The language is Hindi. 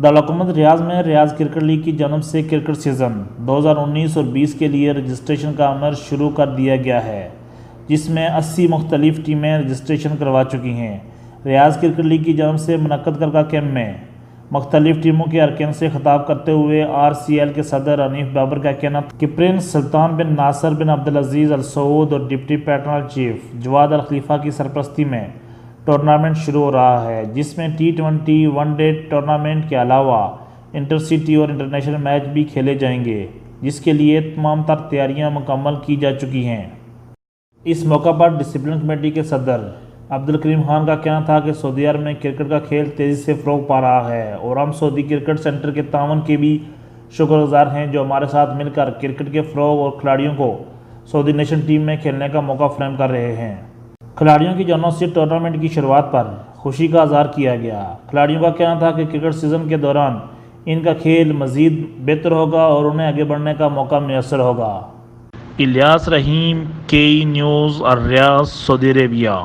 दारुल रियाज में रियाज क्रिकेट लीग की जानब से क्रिकेट सीज़न 2019 और 20 के लिए रजिस्ट्रेशन का अमल शुरू कर दिया गया है, जिसमें 80 मुख्तलिफ टीमें रजिस्ट्रेशन करवा चुकी हैं। रियाज क्रिकेट लीग की जानब से मुनक्कद करदा कैंप में मुख्तलिफ टीमों के अरकान से खिताब करते हुए RCL के सदर हनीफ बाबर का कहना था कि प्रिंस सुल्तान बिन नासर बिन अब्दुल अजीज़ अल सऊद और डिप्टी पैटर्नल चीफ जवाद अल खलीफा की सरपरस्ती में टूर्नामेंट शुरू हो रहा है, जिसमें T20 वनडे टूर्नामेंट के अलावा इंटरसिटी और इंटरनेशनल मैच भी खेले जाएंगे, जिसके लिए तमाम तर तैयारियाँ मुकम्मल की जा चुकी हैं। इस मौका पर डिसिप्लिन कमेटी के सदर अब्दुल करीम खान का कहना था कि सऊदी अरब में क्रिकेट का खेल तेज़ी से फ़रोग पा रहा है और हम सऊदी क्रिकेट सेंटर के तावन के भी शुक्रगुजार हैं, जो हमारे साथ मिलकर क्रिकेट के फ़रोग और खिलाड़ियों को सऊदी नेशन टीम में खेलने का मौका फराहम कर रहे हैं। खिलाड़ियों की जानब से टूर्नामेंट की शुरुआत पर खुशी का इज़हार किया गया। खिलाड़ियों का कहना था कि क्रिकेट सीज़न के दौरान इनका खेल मज़ीद बेहतर होगा और उन्हें आगे बढ़ने का मौका मैसर होगा। इलियास रहीम, KE news, Riyadh, Saudi Arabia.